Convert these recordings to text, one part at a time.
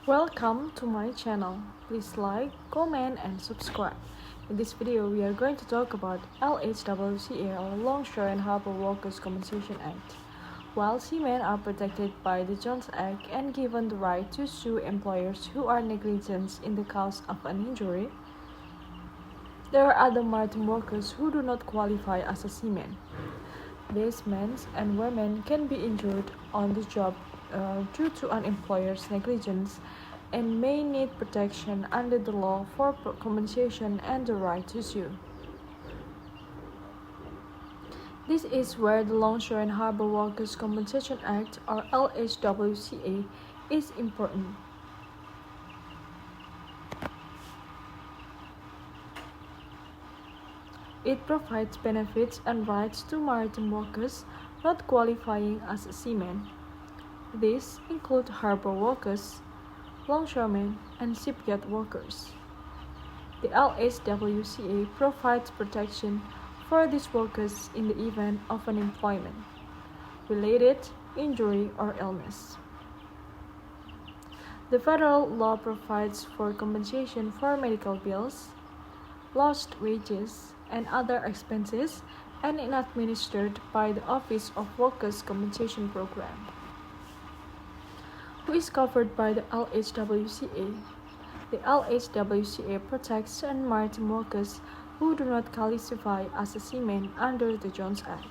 Welcome to my channel. Please like, comment, and subscribe. In this video, we are going to talk about LHWCA or Longshore and Harbor Workers Compensation Act. While seamen are protected by the Jones Act and given the right to sue employers who are negligent in the cause of an injury, there are other maritime workers who do not qualify as a seaman. These men and women can be injured on the job due to an employer's negligence and may need protection under the law for compensation and the right to sue. This is where the Longshore and Harbor Workers Compensation Act or LHWCA is important. It provides benefits and rights to maritime workers not qualifying as a seaman. These include harbor workers, longshoremen, and shipyard workers. The LHWCA provides protection for these workers in the event of an employment-related injury or illness. The federal law provides for compensation for medical bills, lost wages, and other expenses, and is administered by the Office of Workers' Compensation Program. Who is covered by the LHWCA? The LHWCA protects certain maritime workers who do not qualify as a seaman under the Jones Act.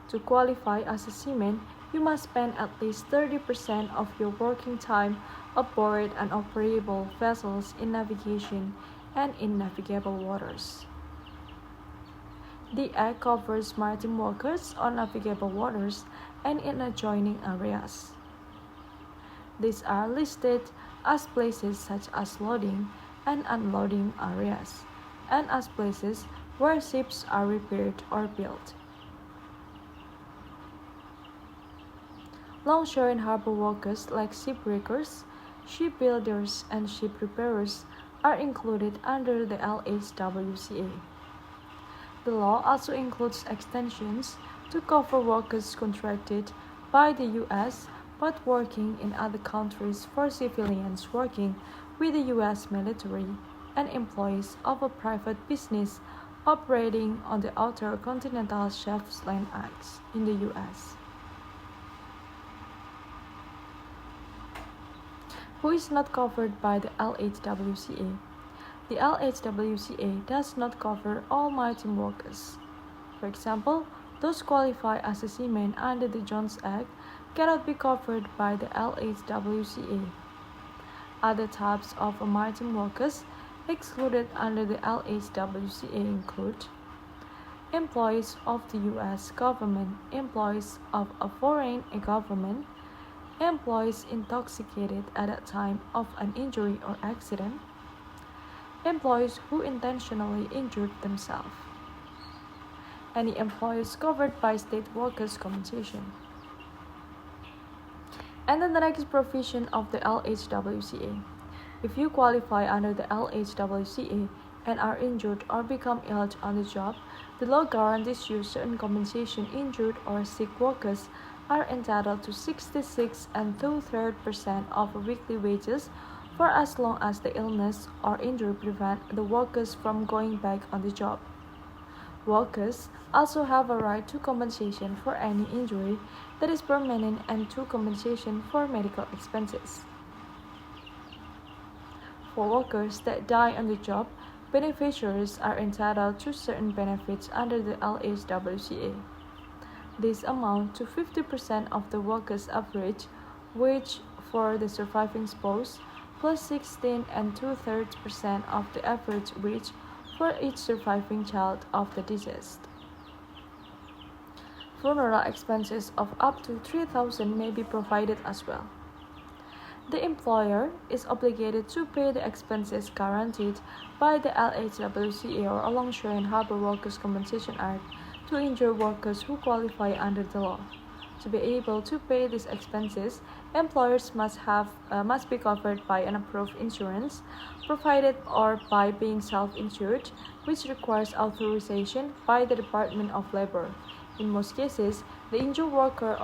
To qualify as a seaman, you must spend at least 30% of your working time aboard unoperable vessels in navigation and in navigable waters. The Act covers maritime workers on navigable waters and in adjoining areas. These are listed as places such as loading and unloading areas, and as places where ships are repaired or built. Longshore and harbor workers like shipwreckers, shipbuilders, and ship repairers are included under the LHWCA. The law also includes extensions to cover workers contracted by the U.S. but working in other countries for civilians working with the U.S. military and employees of a private business operating on the outer continental shelf land ice in the U.S. Who is not covered by the LHWCA? The LHWCA does not cover all maritime workers. For example, those qualified as a seaman under the Jones Act cannot be covered by the LHWCA. Other types of maritime workers excluded under the LHWCA include employees of the U.S. government, employees of a foreign government, employees intoxicated at the time of an injury or accident, employees who intentionally injured themselves, any employees covered by state workers' compensation. And then the next provision of the LHWCA. If you qualify under the LHWCA and are injured or become ill on the job, the law guarantees you certain compensation. Injured or sick workers are entitled to 66 2/3% of weekly wages for as long as the illness or injury prevent the workers from going back on the job. Workers also have a right to compensation for any injury that is permanent and to compensation for medical expenses. For workers that die on the job, beneficiaries are entitled to certain benefits under the LHWCA. These amount to 50% of the worker's average wage for the surviving spouse, plus 16 2/3% of the average wage for each surviving child of the deceased. Funeral expenses of up to $3,000 may be provided as well. The employer is obligated to pay the expenses guaranteed by the LHWCA or Longshore and Harbor Workers Compensation Act to injured workers who qualify under the law. To be able to pay these expenses, employers must be covered by an approved insurance provided or by being self-insured, which requires authorization by the Department of Labor. In most cases, the injured worker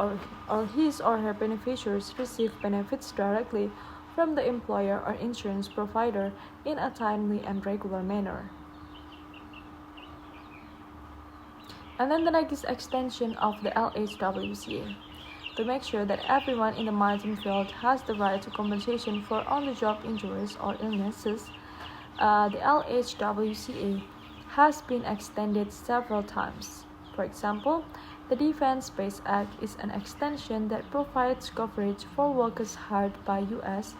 or his or her beneficiaries receive benefits directly from the employer or insurance provider in a timely and regular manner. And then the next is extension of the LHWCA. To make sure that everyone in the maritime field has the right to compensation for on-the-job injuries or illnesses, the LHWCA has been extended several times. For example, the Defense Base Act is an extension that provides coverage for workers hired by U.S.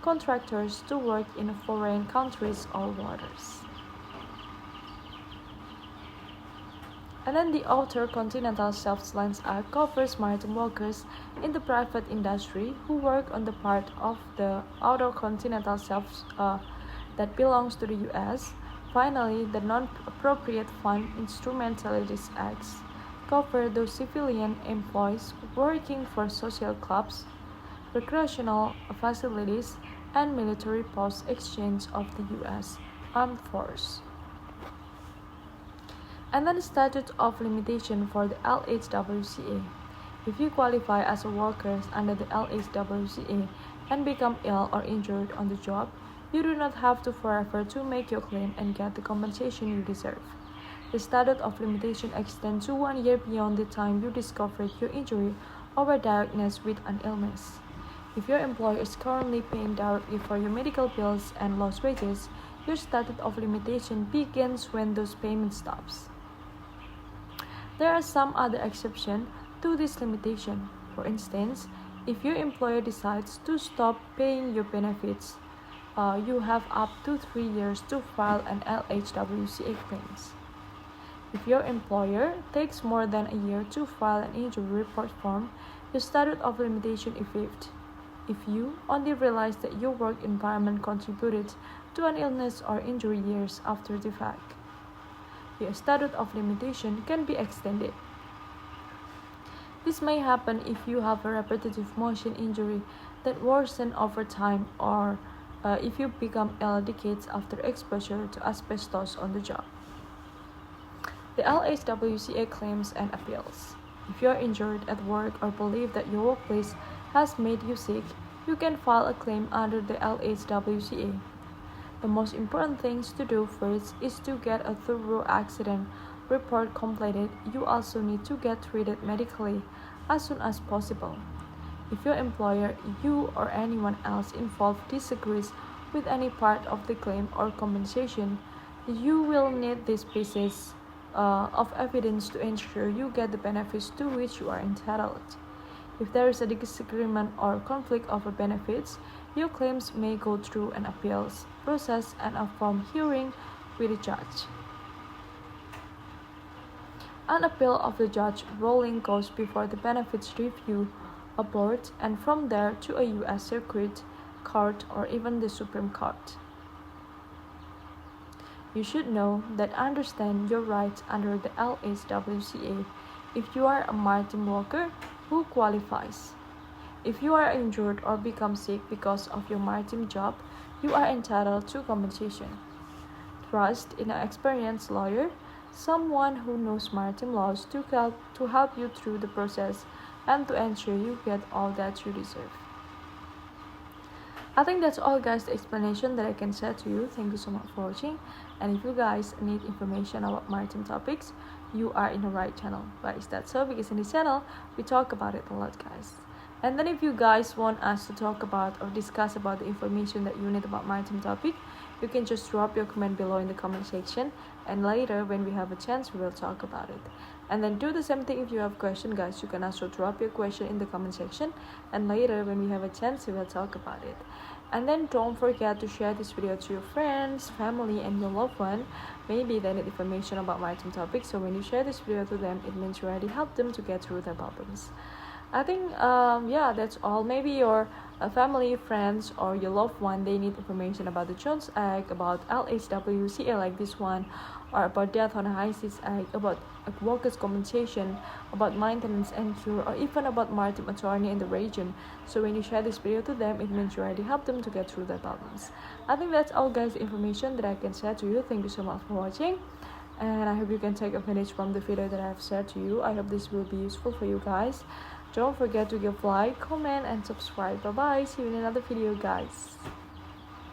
contractors to work in foreign countries or waters. And then the Outer Continental Shelf Lines Act covers maritime workers in the private industry who work on the part of the Outer Continental Shelf that belongs to the U.S. Finally, the Non-Appropriate Fund Instrumentalities Acts cover those civilian employees working for social clubs, recreational facilities, and military post exchange of the U.S. Armed Force. And then the statute of limitation for the LHWCA. If you qualify as a worker under the LHWCA and become ill or injured on the job, you do not have to forever to make your claim and get the compensation you deserve. The statute of limitation extends to 1 year beyond the time you discovered your injury or were diagnosed with an illness. If your employer is currently paying directly for your medical bills and lost wages, your statute of limitation begins when those payments stops. There are some other exceptions to this limitation. For instance, if your employer decides to stop paying your benefits, you have up to 3 years to file an LHWCA claims. If your employer takes more than a year to file an injury report form, your statute of limitation is waived. If you only realize that your work environment contributed to an illness or injury years after the fact, your statute of limitation can be extended. This may happen if you have a repetitive motion injury that worsens over time or if you become ill decades after exposure to asbestos on the job. The LHWCA claims and appeals. If you are injured at work or believe that your workplace has made you sick, you can file a claim under the LHWCA. The most important things to do first is to get a thorough accident report completed. You also need to get treated medically as soon as possible. If your employer, you, or anyone else involved disagrees with any part of the claim or compensation, you will need these pieces of evidence to ensure you get the benefits to which you are entitled. If there is a disagreement or conflict over benefits, your claims may go through an appeals process and a formal hearing with a judge. An appeal of the judge ruling goes before the Benefits Review Board and from there to a U.S. Circuit Court or even the Supreme Court. You should know that understand your rights under the LHWCA if you are a maritime worker who qualifies. If you are injured or become sick because of your maritime job, you are entitled to compensation. Trust in an experienced lawyer, someone who knows maritime laws to help you through the process and to ensure you get all that you deserve. I think that's all, guys, the explanation that I can share to you. Thank you so much for watching, and if you guys need information about maritime topics, you are in the right channel. Why is that so? Because in this channel we talk about it a lot, guys. And then if you guys want us to talk about or discuss about the information that you need about maritime topic, you can just drop your comment below in the comment section, and later when we have a chance we will talk about it. And then do the same thing if you have question, guys. You can also drop your question in the comment section, and later when we have a chance we will talk about it. And then don't forget to share this video to your friends, family, and your loved one. Maybe they need information about maritime topics, so when you share this video to them, it means you already helped them to get through their problems. I think yeah, that's all. Maybe your family, friends, or your loved one, they need information about the Jones Act, about LHWCA like this one, or about Death on the High Seas Act, about workers' compensation, about maintenance and cure, or even about maritime attorney in the region. So when you share this video to them, it means you already helped them to get through their problems. I think that's all, guys, the information that I can share to you. Thank you so much for watching, and I hope you can take advantage from the video that I have shared to you. I hope this will be useful for you guys. Don't forget to give like, comment, and subscribe. Bye bye. See you in another video, guys.